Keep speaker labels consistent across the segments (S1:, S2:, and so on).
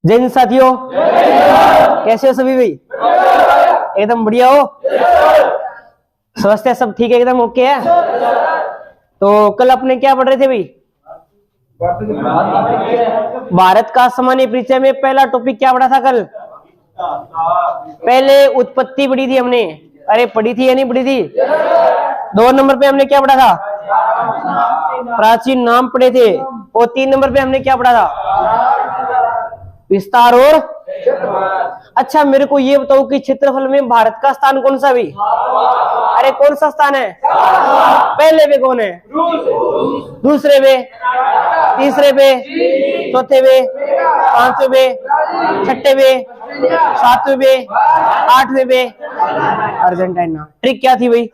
S1: जय हिंद साथियों, कैसे हो सभी भाई? एकदम बढ़िया हो? स्वस्थ है सब? ठीक है, एकदम ओके है। तो कल अपने क्या पढ़ रहे थे भाई? भारत का सामान्य परिचय में पहला टॉपिक क्या पढ़ा था कल? पहले उत्पत्ति पढ़ी थी हमने। अरे पढ़ी थी या नहीं पढ़ी थी? 2 नंबर पे हमने क्या पढ़ा था? प्राचीन नाम पढ़े थे। और 3 नंबर पे हमने क्या पढ़ा था? विस्तार और। अच्छा मेरे को ये बताओ कि क्षेत्रफल में भारत का स्थान कौन सा भी? अरे कौन सा स्थान है? पहले पे कौन है? दूसरे पे, तीसरे पे, चौथे पे, पांचवें पे, छठे पे, सातवें पे, आठवें पे। अर्जेंटीना। ट्रिक क्या थी भाई?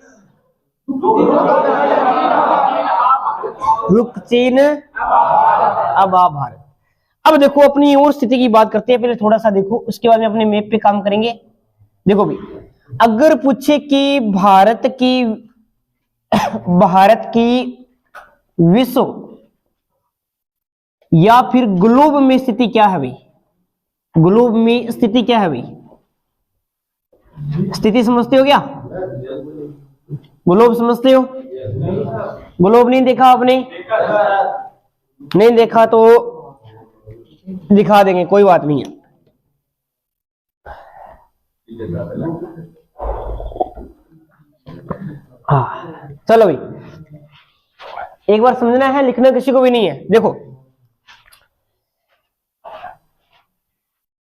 S1: रुक चीन अब आ भारत। अब देखो अपनी और स्थिति की बात करते हैं। पहले थोड़ा सा देखो, उसके बाद में अपने मैप पे काम करेंगे। देखो भाई, अगर पूछे कि भारत की विश्व या फिर ग्लोब में स्थिति क्या है भाई? ग्लोब में स्थिति क्या है भाई? स्थिति समझते हो क्या? ग्लोब समझते हो? ग्लोब नहीं देखा आपने? नहीं देखा तो दिखा देंगे, कोई बात नहीं है। हाँ चलो भाई, एक बार समझना है, लिखना किसी को भी नहीं है। देखो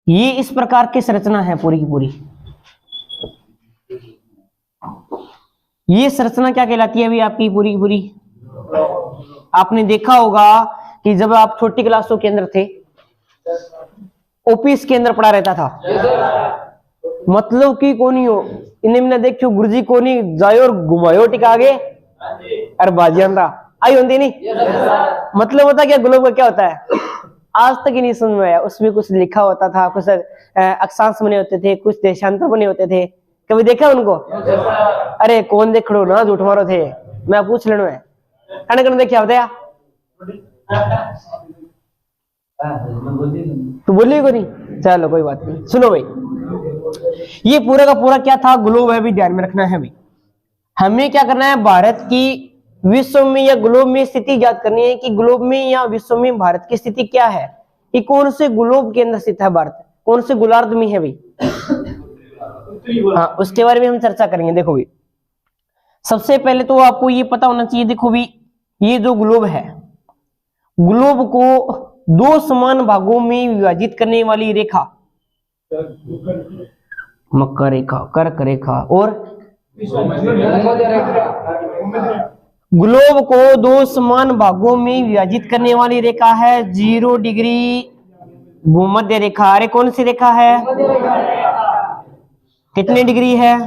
S1: ये इस प्रकार की संरचना है पूरी की पूरी। ये संरचना क्या कहलाती है अभी आपकी पूरी की पूरी? आपने देखा होगा कि जब आप छोटी क्लासों के अंदर थे, ऑफिस के अंदर पढ़ा रहता था। मतलब कि कोनी हो इन्हें मैंने देखो गुरुजी कोनी जायो और घुमायो टिका आगे अरे बाजियांदा आई होती नहीं। मतलब होता क्या? ग्लोब का क्या होता है? आज तक ही नहीं समझ में आया। उसमें कुछ लिखा होता था, कुछ अक्षांश बने होते थे, कुछ देशांतर बने होते थे। कभी देखा उनको? अरे कौन देख लो ना, झूठ मारो थे। मैं पूछ लेना है कण कण देखा बताया तो बोलिए को नहीं। चलो कोई बात नहीं। सुनो भाई, ये पूरा का पूरा क्या था? ग्लोब है भी, ध्यान में रखना है भाई। हमें क्या करना है? भारत की विश्व में या ग्लोब में स्थिति याद करनी है कि ग्लोब में या विश्व में भारत की स्थिति क्या है, कि कौन से ग्लोब के अंदर स्थित है भारत, कौन से गोलार्ध में है भाई। हाँ उसके बारे में हम चर्चा करेंगे। देखो भाई, सबसे पहले तो आपको ये पता होना चाहिए। देखो भाई, ये जो ग्लोब है, ग्लोब को 2 समान भागों में विभाजित करने वाली रेखा मकर रेखा, कर्क रेखा और ग्लोब को 2 समान भागों में विभाजित करने वाली रेखा है 0 डिग्री भूमध्य रेखा। अरे कौन सी रेखा है? कितने डिग्री है?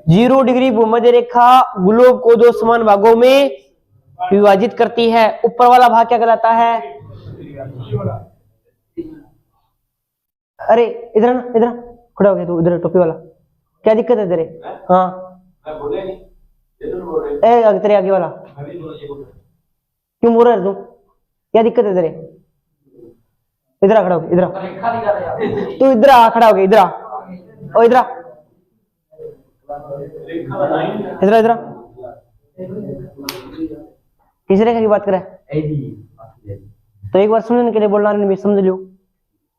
S1: 0 डिग्री भूमध्य रेखा ग्लोब को 2 समान भागों में विभाजित करती है। ऊपर वाला भाग क्या कहलाता है? अरे इधर ना, इधर खड़ा हो गया तू, इधर टोपी वाला। क्या दिक्कत है तेरे? हाँ तेरे आगे वाला क्यों बोल रहा है तू? क्या दिक्कत है तेरे? इधर खड़ा हो गया, इधर तू इधर आ, खड़ा हो गया, इधर आ, ओ इधर इधर इधर किस रेखा की बात कर रहा है? तो एक बार समझने के लिए बोल रहा है, समझ लो।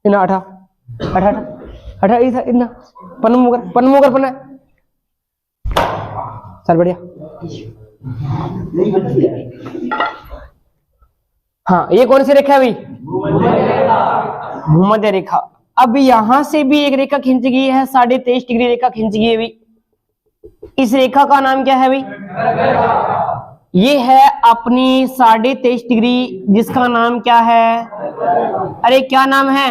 S1: इना अठा अठा अठा इतना पन्ना पन्ना। चल बढ़िया। हाँ ये कौन सी रेखा है भाई? भूमध्य रेखा। अब यहां से भी एक रेखा खींची गई है, 23.5 डिग्री रेखा खींची गई है भाई। इस रेखा का नाम क्या है भाई? ये है अपनी 23.5 डिग्री, जिसका नाम क्या है? अरे क्या नाम है?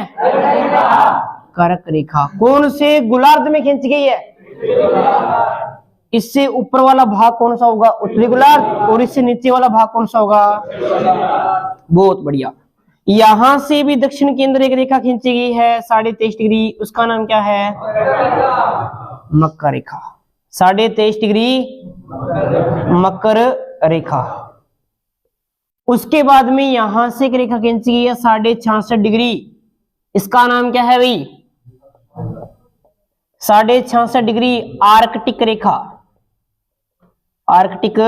S1: कर्क रेखा। कौन से गोलार्ध में खींची गई है? इससे ऊपर वाला भाग कौन सा होगा? उत्तरी गोलार्ध। और इससे नीचे वाला भाग कौन सा होगा? बहुत बढ़िया। यहां से भी दक्षिण के अंदर एक रेखा खींची गई है 23.5 डिग्री, उसका नाम क्या है? मकर रेखा। 23.5 डिग्री मकर रेखा। उसके बाद में यहां से एक रेखा खींची गई है 66.5 डिग्री। इसका नाम क्या है भाई? 66.5 डिग्री आर्कटिक रेखा। आर्कटिक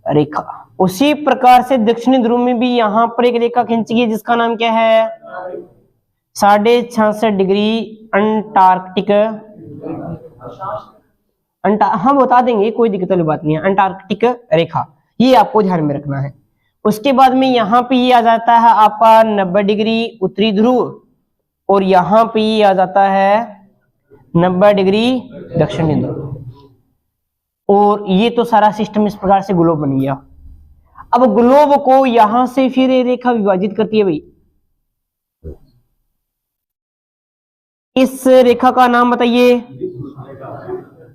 S1: रेखा। उसी प्रकार से दक्षिणी ध्रुव में भी यहां पर एक रेखा खींची गई जिसका नाम क्या है? 66.5 डिग्री अंटार्कटिक। हम बता देंगे, कोई दिक्कत वाली बात नहीं है। अंटार्कटिक रेखा, ये आपको ध्यान में रखना है। उसके बाद में यहाँ पे ये आ जाता है आपका 90 डिग्री उत्तरी ध्रुव, और यहाँ पे ये आ जाता है 90 डिग्री दक्षिणी ध्रुव। और ये तो सारा सिस्टम इस प्रकार से ग्लोब बन गया। अब ग्लोब को यहां से फिर ये रेखा विभाजित करती है भाई। इस रेखा का नाम बताइए।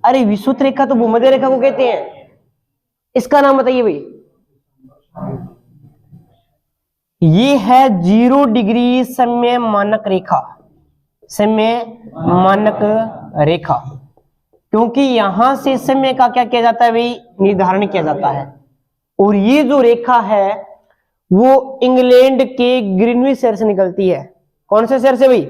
S1: अरे विषुवत रेखा तो भूमध्य रेखा को कहते हैं। इसका नाम बताइए भाई। ये है 0 डिग्री समय मानक रेखा। समय मानक रेखा, क्योंकि यहां से समय का क्या किया जाता है भाई? निर्धारण किया जाता है। और ये जो रेखा है वो इंग्लैंड के ग्रीनविच शहर से निकलती है। कौन से शहर से भाई?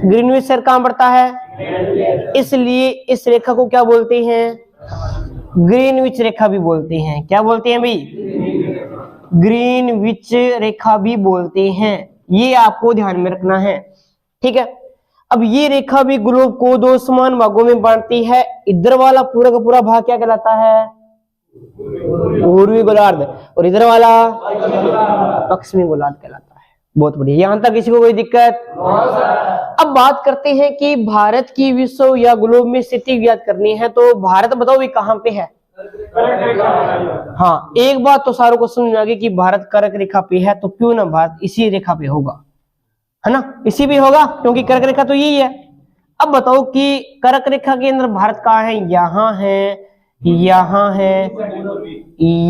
S1: ग्रीनविच शहर कहां पड़ता है? इसलिए इस रेखा को क्या बोलते हैं? ग्रीनविच रेखा भी बोलते हैं। क्या बोलते हैं भाई? ग्रीनविच रेखा भी बोलते हैं। ये आपको ध्यान में रखना है, ठीक है। अब ये रेखा भी ग्लोब को दो समान भागों में बांटती है। इधर वाला पूरा का पूरा भाग क्या कहलाता है? पूर्वी गोलार्ध, और इधर वाला पश्चिमी गोलार्ध कहलाता है। बहुत बढ़िया, यहां तक किसी को कोई दिक्कत? अब बात करते हैं कि भारत की विश्व या ग्लोब में स्थिति ज्ञात करनी है, तो भारत बताओ भी कहां पे है? हाँ, एक बात तो सारों को समझ में आ गई कि भारत कर्क रेखा पे है, तो क्यों ना भारत इसी रेखा पे होगा, है ना? इसी भी होगा, क्योंकि कर्क रेखा तो यही है। अब बताओ कि कर्क रेखा के अंदर भारत कहाँ है? यहाँ है, यहाँ है,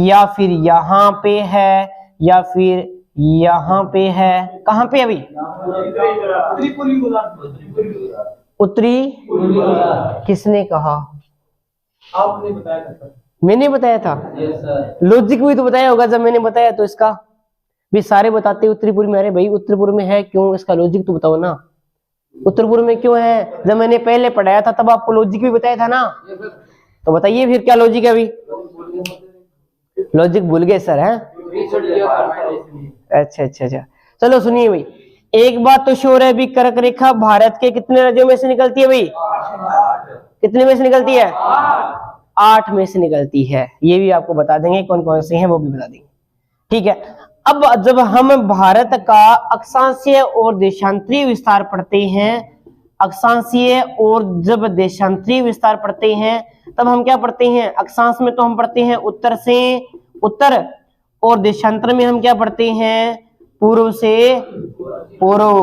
S1: या फिर यहाँ पे है, या फिर यहाँ पे है। कहाँ पे अभी? उत्तरी। किसने कहा?
S2: आपने बताया था।
S1: मैंने बताया था। लॉजिक भी तो बताया होगा जब मैंने बताया तो। इसका भी सारे बताते उत्तरी पूर्व में। अरे भाई उत्तरी पूर्व में है क्यों? इसका लॉजिक तो बताओ ना। उत्तर पूर्व में क्यों है? जब मैंने पहले पढ़ाया था तब आपको लॉजिक भी बताया था ना। तो बताइए फिर क्या लॉजिक है अभी? लॉजिक भूल गए सर? है अच्छा अच्छा अच्छा, चलो सुनिए भाई। एक बात तो श्योर है भी, कर्क रेखा भारत के कितने राज्यों में से निकलती है भाई? कितने में से निकलती है? 8 में से निकलती है। ये भी आपको बता देंगे कौन कौन से हैं, वो भी बता देंगे, ठीक है। अब जब हम भारत का अक्षांशीय और देशांतरीय विस्तार पढ़ते हैं, अक्षांशीय और जब देशांतरीय विस्तार पढ़ते हैं, तब हम क्या पढ़ते हैं? अक्षांश में तो हम पढ़ते हैं उत्तर से उत्तर, और देशांतर में हम क्या पढ़ते हैं? पूर्व से पूर्व।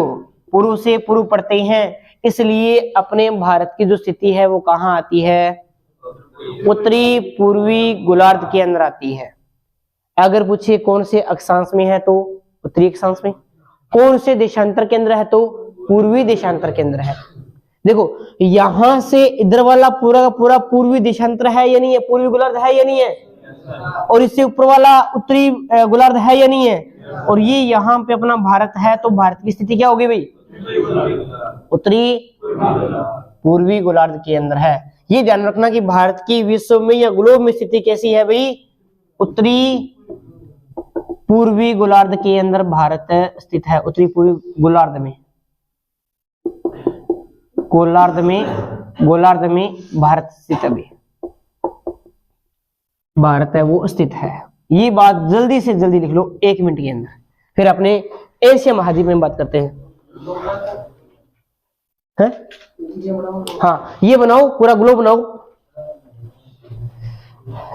S1: पूर्व से पूर्व पढ़ते हैं। इसलिए अपने भारत की जो स्थिति है वो कहाँ आती है? उत्तरी पूर्वी गोलार्ध के अंदर आती है। अगर पूछिए कौन से अक्षांश में है, तो उत्तरी अक्षांश में। कौन से देशांतर के अंदर है, तो पूर्वी देशांतर के अंदर है। देखो यहां से इधर वाला पूरा का पूरा पूर्वी देशांतर है या नहीं है? पूर्वी गोलार्ध है या नहीं है? और इससे ऊपर वाला उत्तरी गोलार्ध है या नहीं है? और ये यहाँ पे अपना भारत है, तो भारत की स्थिति क्या होगी भाई? उत्तरी पूर्वी गोलार्ध के अंदर है। ये ध्यान रखना कि भारत की विश्व में या ग्लोब में स्थिति कैसी है भाई? उत्तरी पूर्वी गोलार्ध के अंदर भारत स्थित है। उत्तरी पूर्वी गोलार्ध में, गोलार्ध में भारत स्थित अभी भारत है वो स्थित है। ये बात जल्दी से जल्दी लिख लो 1 मिनट के अंदर। फिर अपने एशिया महाद्वीप में बात करते हैं। हाँ ये बनाओ, पूरा ग्लोब बनाओ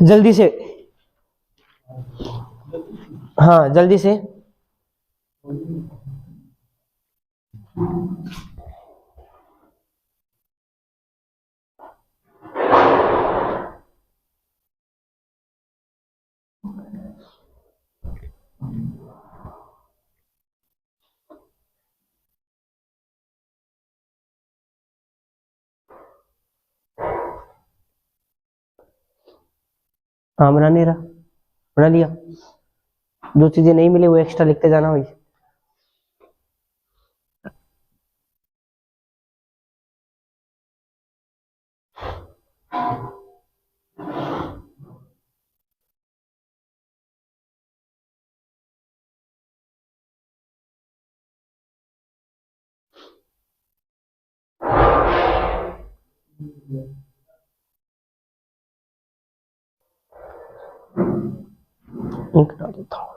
S1: जल्दी से। हाँ जल्दी से। हाँ बना नहीं रहा, बना लिया। जो चीजें नहीं मिली वो एक्स्ट्रा लिखते जाना भाई। इंक डाल देता हूँ।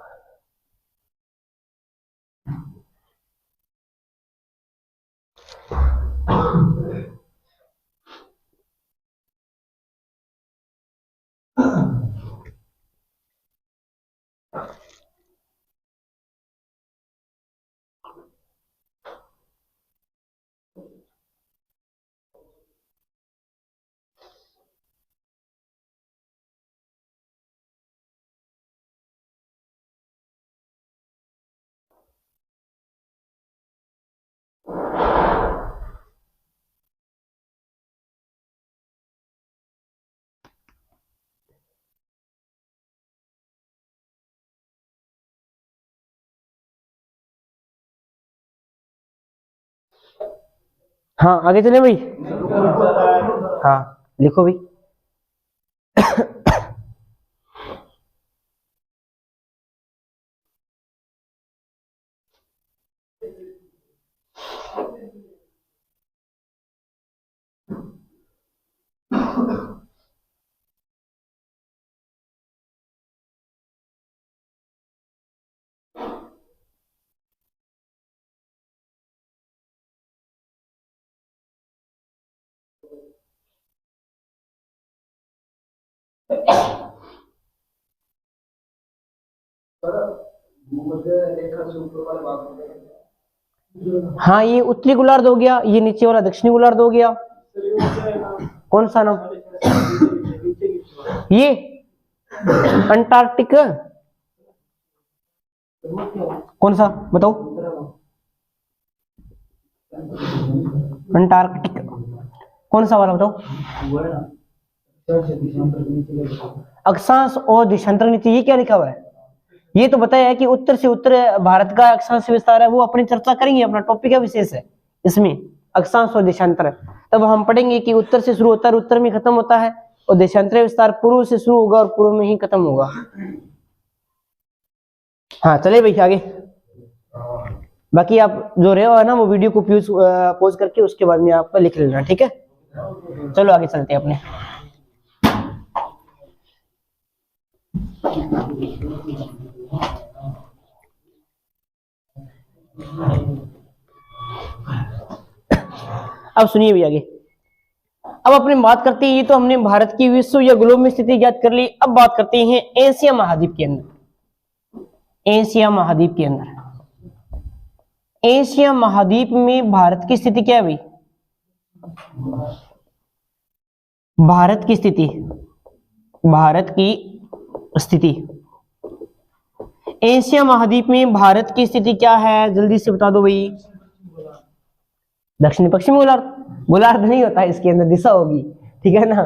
S1: हाँ आगे चले भाई। हाँ लिखो भाई। हाँ ये उत्तरी गोलार्ध हो गया, ये नीचे वाला दक्षिणी गोलार्ध हो गया। कौन सा नाम? ये अंटार्कटिक। कौन सा बताओ? अंटार्कटिक कौन सा वाला बताओ? अक्षांश और देशांतर नीति, ये क्या लिखा हुआ है? ये तो बताया है कि उत्तर से उत्तर भारत का अक्षांश विस्तार है, वो अपनी चर्चा करेंगे, अपना टॉपिक का विशेष है इसमें अक्षांश और देशांतर। तब हम पढ़ेंगे कि उत्तर से शुरू होता है, उत्तर में खत्म होता है, और देशांतर विस्तार पूर्व से शुरू होगा और पूर्व में ही खत्म होगा। हाँ चले भाई आगे। बाकी आप जो रहे हो ना वो वीडियो को पॉज करके उसके बाद में आप लिख लेना, ठीक है? चलो आगे चलते हैं अपने। अब सुनिए भी आगे। अब अपने बात करते हैं, ये तो हमने भारत की विश्व या ग्लोब में स्थिति ज्ञात कर ली। अब बात करते हैं एशिया महाद्वीप के अंदर। एशिया महाद्वीप के अंदर, एशिया महाद्वीप में भारत की स्थिति क्या है भाई? भारत की स्थिति, भारत की स्थिति एशिया महाद्वीप में भारत की स्थिति क्या है? जल्दी से बता दो भाई। दक्षिणी पश्चिमी गोलार्ध। गोलार्ध नहीं होता, इसके अंदर दिशा होगी, ठीक है ना?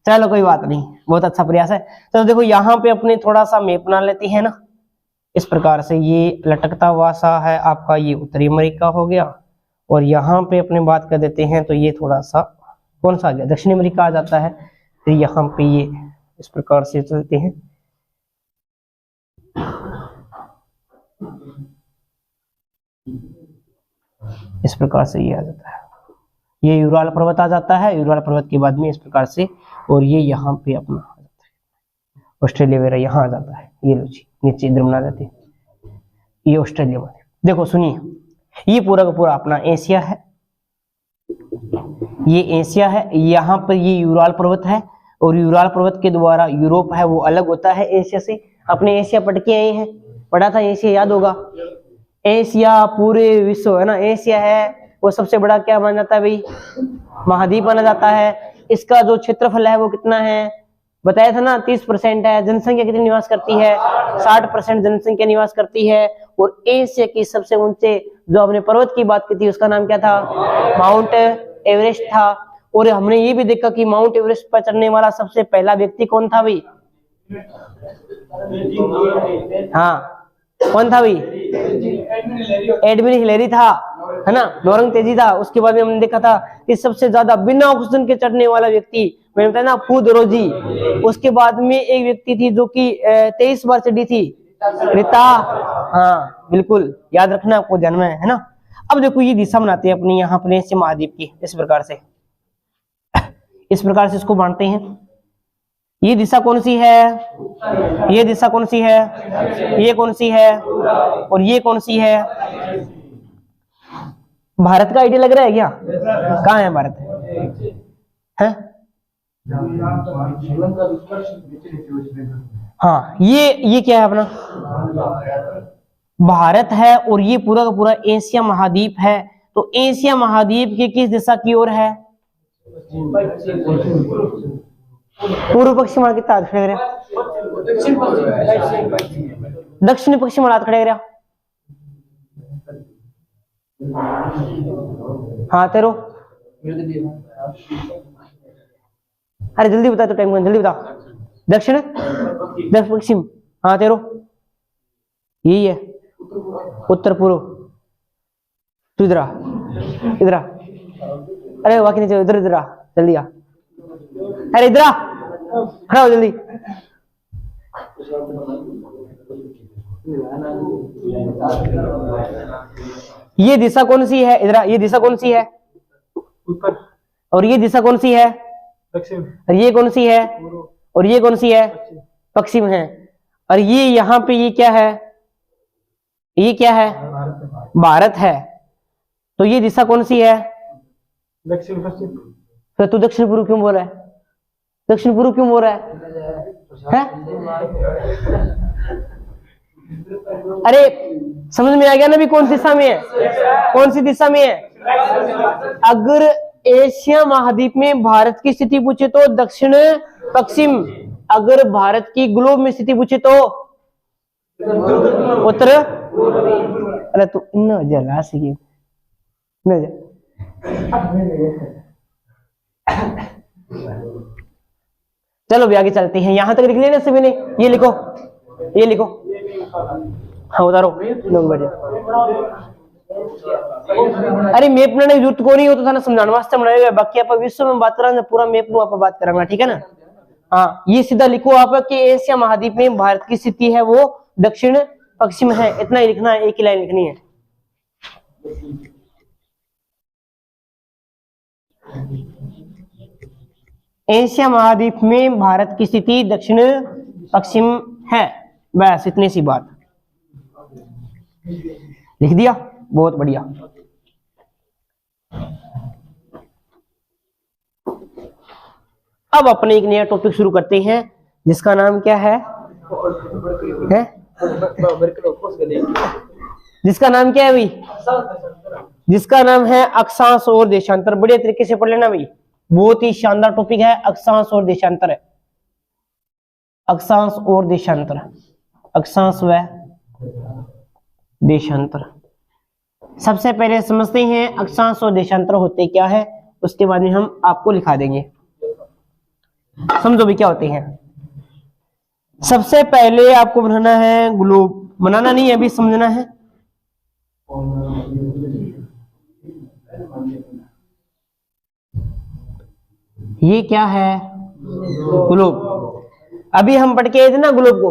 S1: चलो कोई बात नहीं, बहुत अच्छा प्रयास है। तो देखो यहाँ पे अपने थोड़ा सा मैप बना लेते हैं ना, इस प्रकार से। ये लटकता हुआ सा है आपका, ये उत्तरी अमेरिका हो गया, और यहाँ पे अपने बात कर देते हैं तो ये थोड़ा सा कौन सा आ गया? दक्षिण अमेरिका आ जाता है। फिर यहाँ पे ये इस प्रकार से चलते हैं, इस प्रकार से ये आ जाता है, ये यूराल पर्वत आ जाता है। यूराल पर्वत के बाद में इस प्रकार से, और ये यहाँ पे अपना आ जाता है ऑस्ट्रेलिया वगैरह, यहाँ आ जाता है। ये लो जी नीचे इधर बना देते हैं, ये ऑस्ट्रेलिया में। देखो सुनिए, ये पूरा का पूरा अपना एशिया है, ये एशिया है। यहाँ पर ये यूराल पर्वत है, और यूराल पर्वत के द्वारा यूरोप है वो अलग होता है एशिया से। अपने एशिया पढ़ के आए हैं, पढ़ा था एशिया, याद होगा। एशिया पूरे विश्व है ना, एशिया है वो सबसे बड़ा क्या माना जाता है भाई? महाद्वीप माना जाता है। इसका जो क्षेत्रफल है वो कितना है बताया था ना? 30% है। जनसंख्या कितनी निवास करती है? 60% जनसंख्या निवास करती है। और एशिया की सबसे ऊंचे जो हमने पर्वत की बात की थी उसका नाम क्या था? माउंट एवरेस्ट था। और हमने ये भी देखा कि माउंट एवरेस्ट पर चढ़ने वाला सबसे पहला व्यक्ति कौन था भाई? हाँ कौन था भाई? एडमिन हिलेरी था, है ना। लोरंग तेजी था। उसके बाद में हमने देखा था कि सबसे ज्यादा बिना ऑक्सीजन के चढ़ने वाला व्यक्ति मैंने बताया ना, फूदरोजी। उसके बाद में एक व्यक्ति थी जो कि 23 बार चढ़ी थी, रीता। हाँ बिल्कुल याद रखना, आपको ध्यान में है ना। अब देखो ये दिशा बनाते हैं अपनी यहाँ अपने एशिया महाद्वीप की, इस प्रकार से इसको बांटते हैं। ये दिशा कौन सी है? ये दिशा कौन सी है? ये कौन सी है? और ये कौन सी है? भारत का आइडिया लग रहा है क्या? कहाँ है भारत? है? हाँ ये क्या है अपना? भारत है। और ये पूरा का पूरा एशिया महाद्वीप है। तो एशिया महाद्वीप के किस दिशा की ओर है? पूर्व पश्चिम वाला कितना खड़े रहा? दक्षिण पश्चिम वाला खड़े रहा। हाँ तेरो, अरे जल्दी बता, तो टाइम जल्दी बता। दक्षिण दक्षिण पश्चिम, हाँ तेरो यही है। उत्तर पूर्व, तू इधर आ, इधर आ। अरे वाकई नहीं, इधर इधर आ, जल्दी आ। अरे इधर आ, खड़ा हो जल्दी। ये दिशा कौन सी है? इधर आ। ये दिशा कौन सी है?
S2: उत्तर।
S1: और ये दिशा कौन सी है?
S2: दक्षिण।
S1: और ये कौन सी है? और ये कौन सी है? पश्चिम है। और ये यहाँ पे ये क्या है? ये क्या है? भारत है। तो ये दिशा कौन सी है?
S2: दक्षिण पश्चिम।
S1: फिर तू दक्षिण पूर्व क्यों बोल रहा है? दक्षिण पूर्व क्यों बोल रहा है? अरे समझ में आ गया ना भी कौन सी दिशा में है? कौन सी दिशा में है? अगर एशिया महाद्वीप में भारत की स्थिति पूछे तो दक्षिण पश्चिम। अगर भारत की ग्लोब में स्थिति पूछे तो उत्तर। अरे तू न जला सी न जा। चलो भी आगे चलते हैं। यहां तक लिख लिया ना सभी ने? ये लिखो, ये लिखो। हाँ उतारो। अरे मैप बनाने की जरूरत को नहीं होता था ना, समझाने वास्ते बनाया गया। बाकी आप विश्व में बात करा, पूरा मैप में आप बात करांगा, ठीक है ना। हाँ ये सीधा लिखो आप कि एशिया महाद्वीप में भारत की स्थिति है वो दक्षिण पश्चिम है। इतना ही लिखना है, एक ही लाइन लिखनी है। एशिया महाद्वीप में भारत की स्थिति दक्षिण पश्चिम है। बस इतनी सी बात लिख दिया, बहुत बढ़िया। अब अपने एक नया टॉपिक शुरू करते हैं जिसका नाम क्या है? जिसका नाम क्या है भाई? जिसका नाम है अक्षांश और देशांतर। बढ़िया तरीके से पढ़ लेना भाई, बहुत ही शानदार टॉपिक है अक्षांश और देशांतर। अक्षांश और देशांतर, अक्षांश व देशांतर। सबसे पहले समझते हैं अक्षांश और देशांतर होते क्या है, उसके बाद में हम आपको लिखा देंगे। समझो भी क्या होते हैं। सबसे पहले आपको बनाना है ग्लोब। बनाना नहीं है, अभी समझना है। ये क्या है? ग्लोब। अभी हम पढ़ के आए थे ना ग्लोब को।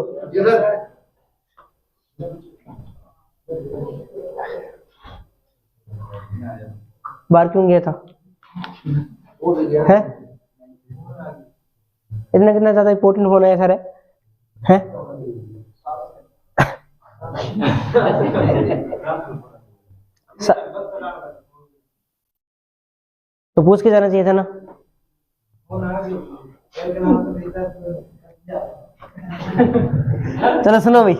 S1: बाहर क्यों गया था? है इतना कितना ज्यादा इंपोर्टेंट होना है सर? है तो पूछ के जाना चाहिए था ना। चलो सुनो भाई।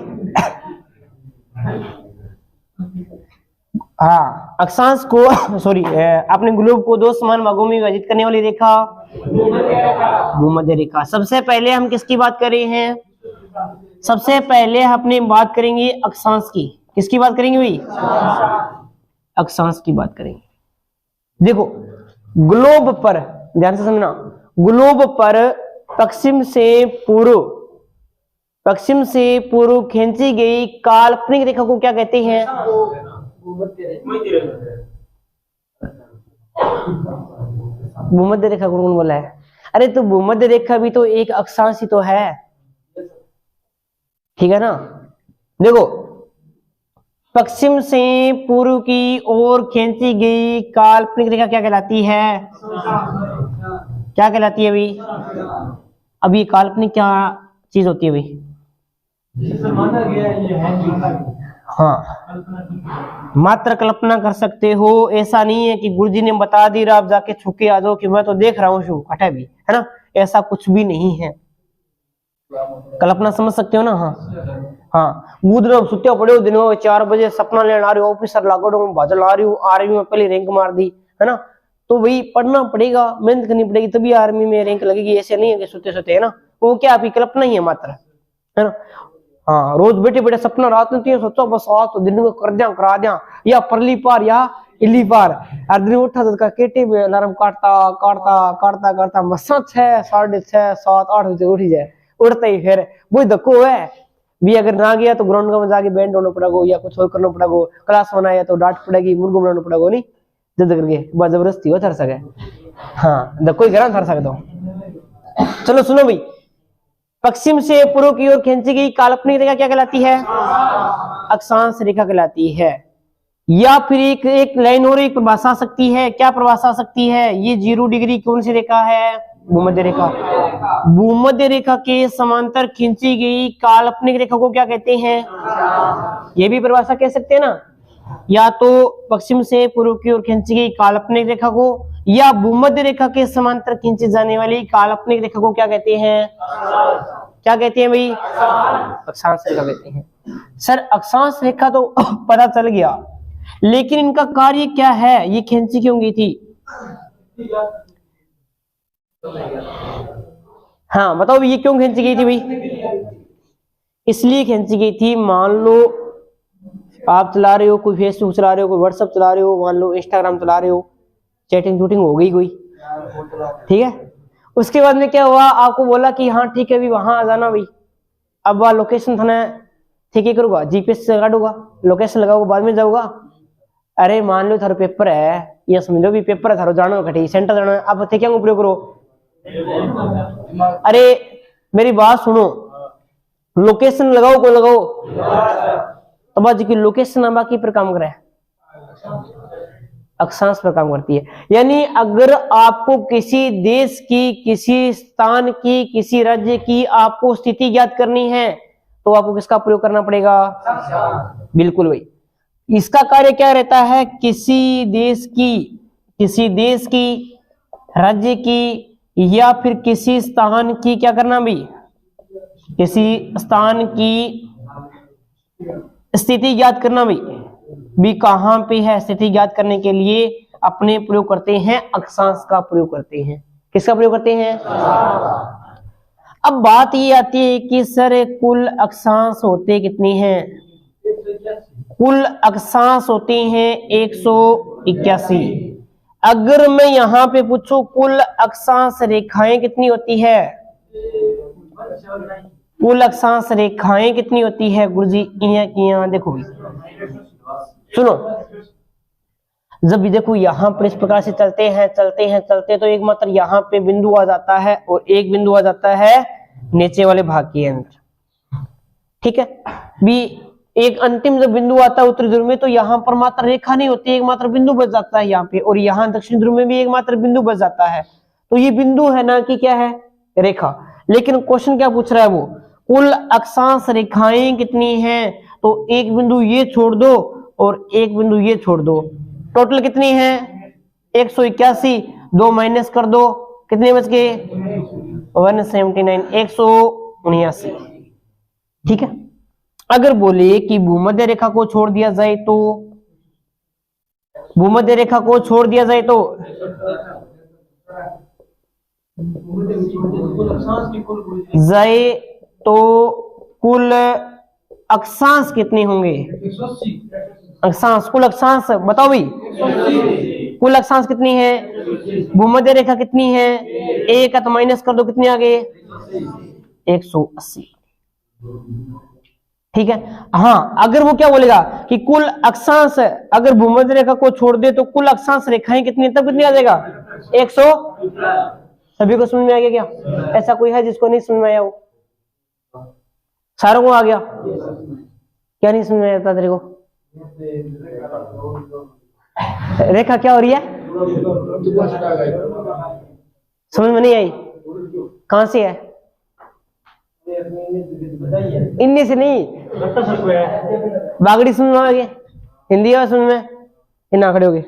S1: हाँ अक्षांश को सॉरी अपने ग्लोब को दो समान भागों में विभाजित करने वाली रेखा भूमध्य रेखा। सबसे पहले हम किसकी बात कर रहे हैं? सबसे पहले अपने बात करेंगे अक्षांश की। किसकी बात करेंगे भाई? अक्षांश की बात करेंगे। देखो ग्लोब पर ध्यान से समझना, ग्लोब पर पश्चिम से पूर्व पश्चिम से पूर्व खींची गई काल्पनिक रेखा को क्या कहते हैं? भूमध्य रेखा को कौन बोला है? अरे तो भूमध्य रेखा भी तो एक अक्षांश ही तो है, ठीक है ना। देखो, पश्चिम से पूर्व की ओर खींची गई काल्पनिक रेखा क्या कहलाती है? क्या कहलाती है अभी? अभी काल्पनिक क्या चीज होती है अभी?
S2: माना गया ये है।
S1: हाँ, मात्र कल्पना कर सकते हो, ऐसा नहीं है कि गुरुजी ने बता दी आप जाके छुके आ जाओ कि मैं तो देख रहा हूँ हटा भी, है ना। ऐसा कुछ भी नहीं है, कल्पना समझ सकते हो ना। हाँ, गुदरा सुत्या पड़े हो दिन 4 बजे सपना लेने आ रहे हो, ऑफिसर लागो बाजल आ रही हूँ, आर्मी में पहले रैंक मार दी, है ना। तो वही पढ़ना पड़ेगा, मेहनत करनी पड़ेगी, तभी आर्मी में रैंक लगेगी। ऐसे नहीं है कि सोते सोते, है ना। वो क्या आपकी कल्पना ही है मात्र, है ना। हाँ, रोज बैठे बैठे सपना रात में तो सोचो बस आज तो दिन में कर दिया करा दिया, या परली पार या इली पार। हर दिन उठा तो केटे में अलार्म काटता काटता काटता काटता मसा 6, 6:30, 7, 8 बजे उठी जाए, उड़ता ही फिर वही धक्को है भी। अगर ना गया तो ग्राउंड में जाके बैंड होना पड़ेगा या कुछ और करना पड़ेगा, क्लास बनाया तो डांट पड़ेगी, मुर्गो बनाना पड़ेगा, नहीं जद करके जबरदस्ती हो थर सके। हाँ, धक्को ही करा थर सकता हूँ। चलो सुनो भाई, पश्चिम से पूर्व की ओर खींची गई काल्पनिक रेखा क्या कहलाती है? अक्षांश रेखा कहलाती है। या फिर एक लाइन और एक परिभाषा आ सकती है। क्या परिभाषा आ सकती है? ये 0 डिग्री कौन सी रेखा है? भूमध्य रेखा। भूमध्य रेखा के समांतर खींची गई काल्पनिक रेखा को क्या कहते हैं? ये भी परिभाषा कह सकते हैं ना। या तो पश्चिम से पूर्व की ओर खींची गई काल्पनिक रेखा को, या भूमध्य रेखा के समांतर खींची जाने वाली काल्पनिक रेखा को क्या कहते हैं? क्या कहते हैं भाई? अक्षांश रेखा कहते हैं। सर अक्षांश रेखा तो पता चल गया, लेकिन इनका कार्य क्या है? ये खींची क्यों गई थी? हाँ बताओ, ये क्यों खींची गई थी भाई? इसलिए खींची गई थी, मान लो आप चला रहे हो, कोई फेसबुक चला रहे हो, कोई व्हाट्सएप चला रहे हो, मान लो इंस्टाग्राम चला रहे हो, चैटिंग चूटिंग हो गई कोई, ठीक है। उसके बाद में क्या हुआ, आपको बोला कि हाँ ठीक है, अभी वहां आ जाना भाई। अब वह लोकेशन थाना ठीक है करूंगा, जीपीएस से काटूंगा, लोकेशन लगाऊंगा, बाद में जाऊंगा। अरे मान लो थारो पेपर है, या समझो भी पेपर है थारो, जाना घटी सेंटर जाना, अब थे क्या उपयोग करो। अरे मेरी बात सुनो, लोकेशन लगाओ को लगाओ, अब आज की लोकेशन बाकी पर काम करे, अक्षांश पर काम करती है। यानी अगर आपको किसी देश की, किसी स्थान की, किसी राज्य की आपको स्थिति ज्ञात करनी है, तो आपको किसका प्रयोग करना पड़ेगा? बिल्कुल भाई। इसका कार्य क्या रहता है? किसी देश की, राज्य की, या फिर किसी स्थान की क्या करना भाई? किसी स्थान की स्थिति ज्ञात करना भाई। भी कहां पे है, स्थिति ज्ञात करने के लिए अपने प्रयोग करते हैं, अक्षांश का प्रयोग करते हैं। किसका प्रयोग करते हैं? अब बात ये आती है कि सर कुल अक्षांश होते कितनी हैं? कुल अक्षांश होते हैं 181। अगर मैं यहां पे पूछूं कुल अक्षांश रेखाएं कितनी होती है? कुल अक्षांश रेखाएं कितनी होती है गुरुजी? यहाँ देखो भी, सुनो, जब भी देखो यहाँ पर इस प्रकार से चलते तो एक मात्र यहाँ पे बिंदु आ जाता है, और एक बिंदु आ जाता है नीचे वाले भाग के अंदर, ठीक है। भी एक अंतिम जब बिंदु आता है उत्तरी ध्रुव में, तो यहाँ पर मात्र रेखा नहीं होती, एक मात्र बिंदु बच जाता है यहाँ पे, और यहाँ दक्षिण ध्रुव में भी एक मात्र बिंदु बच जाता है। तो ये बिंदु है ना कि क्या है? रेखा। लेकिन क्वेश्चन क्या पूछ रहा है वो, कुल अक्षांश रेखाएं कितनी हैं? तो एक बिंदु ये छोड़ दो और एक बिंदु ये छोड़ दो, टोटल कितनी है? 181। 2 माइनस कर दो, कितने बच गए? 179, 179, ठीक है। अगर बोले कि भूमध्य रेखा को छोड़ दिया जाए तो, भूमध्य रेखा को छोड़ दिया जाए तो कुल अक्षांश कितने होंगे? अक्षांश, कुल अक्षांश बताओ भाई, कुल अक्षांश कितनी है? भूमध्य रेखा कितनी है? 1 तो माइनस कर दो, कितने आ गए? 180। ठीक है। हाँ, अगर वो क्या बोलेगा कि कुल अक्षांश, अगर भूमध्य रेखा को छोड़ दे तो कुल अक्षांश रेखाएं कितनी, तब कितनी आ जाएगा 100। सभी को समझ में आ गया क्या? ऐसा कोई है जिसको नहीं समझ में आया? वो सारों को आ गया? क्या नहीं समझ में आया तेरे को? रेखा क्या हो रही है? समझ में नहीं आई? कहां से है? इनमें से नहीं, बागड़ी समझ में आ गए, हिंदी है समझ में, इन आंकड़े हो गए।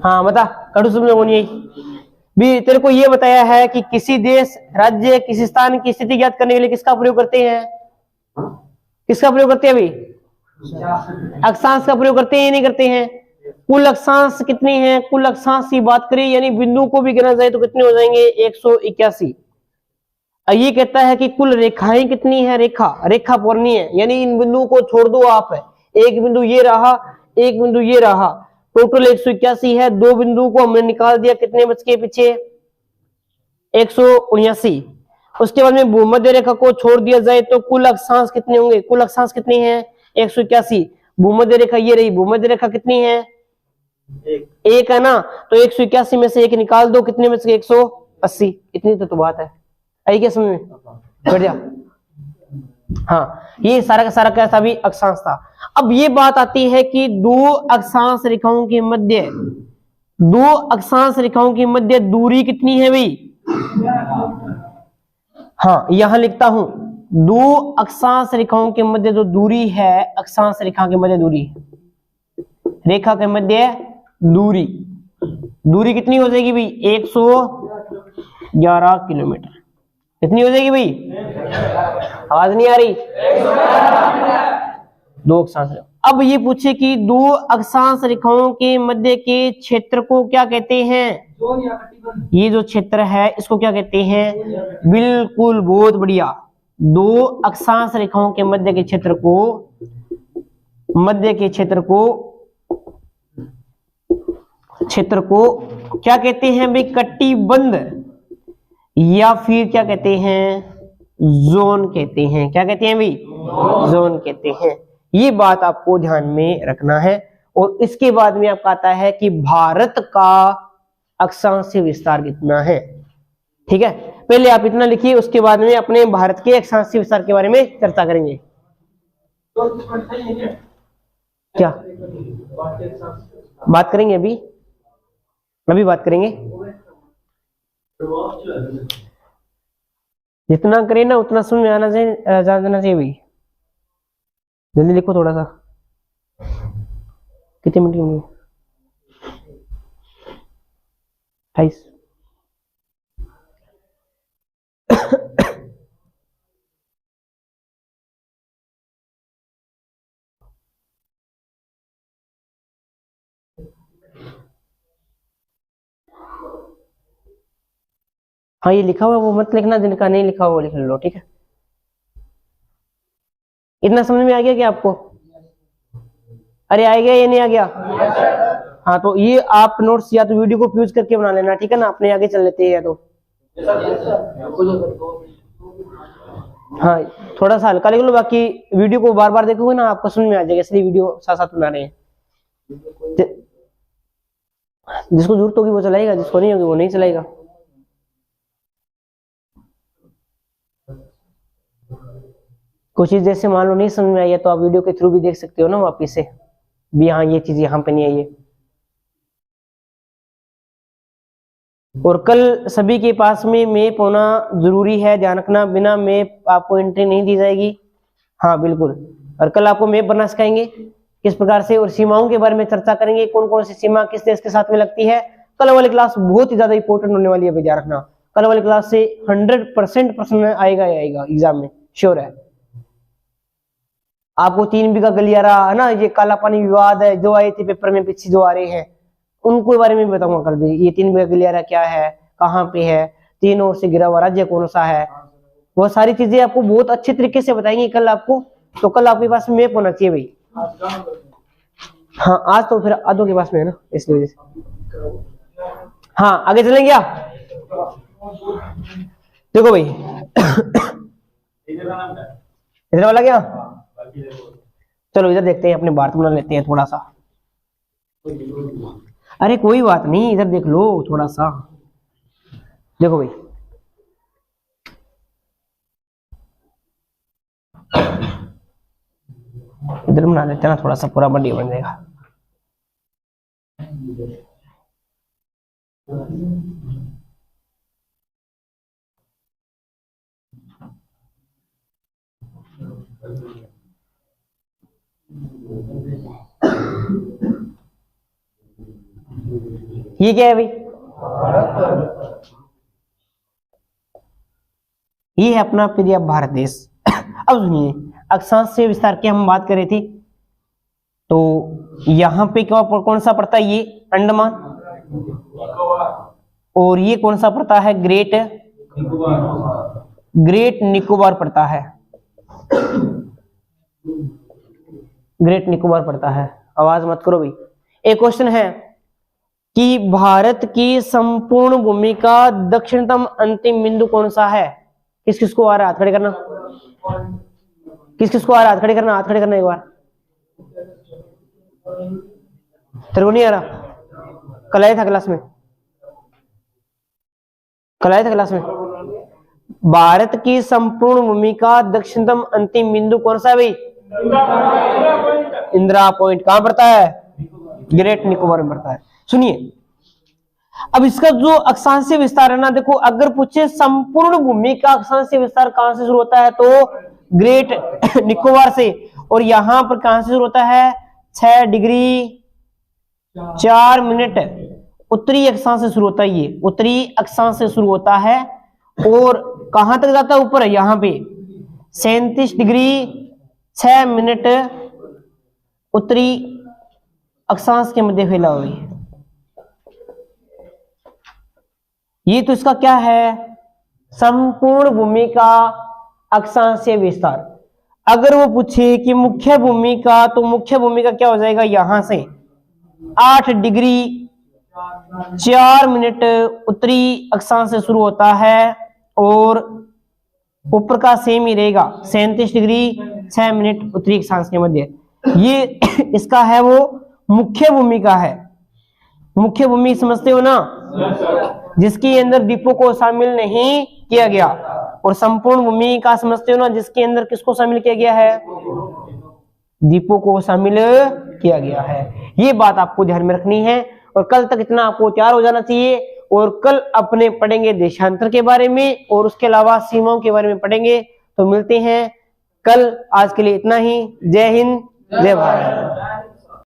S1: हाँ बता, कड़ू समझ में नहीं आई भी। तेरे को ये बताया है कि किसी देश, राज्य, किसी स्थान की स्थिति ज्ञात करने के लिए किसका प्रयोग करते हैं? किसका प्रयोग करते हैं अभी? अक्षांश का प्रयोग करते हैं या नहीं करते हैं? कुल अक्षांश कितनी है? कुल अक्षांश की बात करें यानी बिंदु को भी गिना जाए तो कितने हो जाएंगे? 181। ये कहता है कि कुल रेखाएं कितनी है? रेखा पूर्णी है, यानी इन बिंदुओं को छोड़ दो आप, एक बिंदु ये रहा, एक बिंदु ये रहा, टोटल 181 है। दो बिंदुओं को हमने निकाल दिया, कितने बच के पीछे? 179। उसके बाद में भूमध्य रेखा को छोड़ दिया जाए तो कुल अक्षांश कितने होंगे? कुल अक्षांश कितने हैं? 181। भूमध्य रेखा ये रही, भूमध्य रेखा कितनी है? एक है ना, तो 181 में से एक निकाल दो, कितने बच गए? 180। इतनी तो बात है, आई क्या समझ में? बढ़िया। हाँ, ये सारा का सारा कैसा भी अक्षांश था। अब ये बात आती है कि दो अक्षांश रेखाओं के मध्य, दो अक्षांश रेखाओं की मध्य दूरी कितनी है भाई? हाँ, यहां लिखता हूं, दो अक्षांश रेखाओं के मध्य जो दूरी है, अक्षांश रेखा के मध्य दूरी, रेखा के मध्य दूरी, दूरी कितनी हो जाएगी भाई? 111 किलोमीटर। कितनी हो जाएगी भाई? आवाज नहीं आ रही? दो अक्षांश। अब ये पूछे कि दो अक्षांश रेखाओं के मध्य के क्षेत्र को क्या कहते हैं? ये जो क्षेत्र है इसको क्या कहते हैं? बिल्कुल, बहुत बढ़िया। दो अक्षांश रेखाओं के मध्य के क्षेत्र को, मध्य के क्षेत्र को क्या कहते हैं भाई? कटिबंध, या फिर क्या कहते हैं? जोन कहते हैं। क्या कहते हैं भाई? जोन कहते हैं। ये बात आपको ध्यान में रखना है। और इसके बाद में आपका आता है कि भारत का अक्षांशीय विस्तार कितना है। ठीक है, पहले आप इतना लिखिए, उसके बाद में अपने भारत के अक्षांशीय विस्तार के बारे में चर्चा करेंगे। क्या बात करेंगे? अभी बात करेंगे। जितना करें ना उतना समझ में आना चाहिए, जाना चाहिए भाई। जल्दी लिखो थोड़ा सा। कितने मिनट होंगे? 28। हाँ, ये लिखा हुआ वो मत लिखना, जिनका नहीं लिखा हुआ वो लिख लो, ठीक है? इतना समझ में आ गया क्या आपको? अरे आ गया या नहीं आ गया? हाँ, तो ये आप नोट्स या तो वीडियो को फ्यूज करके बना लेना, ठीक है ना? अपने आगे चल लेते हैं। तो हाँ, थोड़ा सा हल्का लिख लो, बाकी वीडियो को बार बार देखोगे ना आपको समझ में आ जाएगा, इसलिए वीडियो साथ साथ बना रहे हैं। जिसको जरूरत होगी वो चलाएगा, जिसको नहीं होगी वो नहीं चलाएगा। कुछ चीज जैसे मान लो नहीं समझ में आई है तो आप वीडियो के थ्रू भी देख सकते हो ना वापिस से भी, हाँ ये चीज यहाँ पे नहीं आई है। और कल सभी के पास में मैप होना जरूरी है, ध्यान रखना, बिना मैप आपको एंट्री नहीं दी जाएगी। हाँ बिल्कुल, और कल आपको मैप बनना सिखाएंगे किस प्रकार से, और सीमाओं के बारे में चर्चा करेंगे, कौन कौन सी सीमा किस देश के साथ में लगती है। कल वाली क्लास बहुत ही ज्यादा इंपॉर्टेंट होने वाली है, ध्यान रखना। कल वाली क्लास से 100% प्रश्न आएगा एग्जाम में, श्योर है। आपको 3 बीघा गलियारा है ना, ये काला पानी विवाद है जो आए थे पेपर में पीछे जो आ रहे हैं, उनको बारे में बताऊंगा कल भी। ये 3 बीघा गलियारा क्या है, कहाँ पे है, 3 ओर से घिरा हुआ राज्य कौन सा है, वो सारी चीजें आपको बहुत अच्छे तरीके से बताएंगे कल आपको। तो कल आपके पास मैप होना चाहिए भाई। हाँ, आज तो फिर आधों के पास में है ना, इसलिए वजह से। हाँ, आगे चलेंगे क्या? देखो भाई
S2: इधर का नाम क्या है?
S1: इधर वाला क्या,
S2: बाकी देखो।
S1: चलो इधर देखते हैं, अपने भारत बना लेते हैं थोड़ा सा। अरे कोई बात नहीं, इधर देख लो थोड़ा सा। देखो भाई इधर बना लेते हैं ना, थोड़ा सा पूरा बढ़िया बन जाएगा। ये क्या है भाई, ये है अपना प्रिय भारत देश। अब सुनिए, अक्षांश से विस्तार की हम बात कर रहे थे, तो यहाँ पे क्या कौन सा पड़ता है, ये अंडमान, और ये कौन सा पड़ता है, ग्रेट निकोबार पड़ता है, ग्रेट निकोबार पड़ता है। आवाज मत करो भाई। एक क्वेश्चन है कि भारत की संपूर्ण भूमि का दक्षिणतम अंतिम बिंदु कौन सा है। किस किस को आ रहा है हाथ खड़े करना, किस किस को आ रहा है हाथ खड़े करना, हाथ खड़े करना एक बार। तेरे को नहीं आ रहा, कल आया था क्लास में, कल आया था क्लास में। भारत की संपूर्ण भूमि का दक्षिणतम अंतिम बिंदु कौन सा है भाई, इंदिरा पॉइंट। कहां पड़ता है, ग्रेट निकोबार में पड़ता है। सुनिए, अब इसका जो अक्षांशीय विस्तार है ना, देखो अगर पूछे संपूर्ण भूमि का अक्षांशीय विस्तार कहां से शुरू होता है, तो ग्रेट निकोबार से, और यहां पर कहां से शुरू होता है, 6 डिग्री 4 मिनट उत्तरी अक्षांश से शुरू होता है, ये उत्तरी अक्षांश से शुरू होता है, और कहां तक जाता है, ऊपर यहां पे 37 डिग्री 6 मिनट उत्तरी अक्षांश के मध्य फैला हुआ है। ये तो इसका क्या है, संपूर्ण भूमि का अक्षांशीय विस्तार। अगर वो पूछे कि मुख्य भूमि का, तो मुख्य भूमि का क्या हो जाएगा, यहां से 8 डिग्री 4 मिनट उत्तरी अक्षांश से शुरू होता है, और ऊपर का सेम ही रहेगा 37 डिग्री 6 मिनट उत्तरी अक्षांश के मध्य। ये इसका है, वो मुख्य भूमि का है। मुख्य भूमि समझते हो ना, जिसके अंदर द्वीपों को शामिल नहीं किया गया, और संपूर्ण भूमि का समझते हो ना, जिसके अंदर किसको शामिल किया गया है, द्वीपों को शामिल किया गया है। ये बात आपको ध्यान में रखनी है, और कल तक इतना आपको तैयार हो जाना चाहिए। और कल अपने पढ़ेंगे देशांतर के बारे में, और उसके अलावा सीमाओं के बारे में पढ़ेंगे। तो मिलते हैं कल, आज के लिए इतना ही। जय हिंद, जय भारत।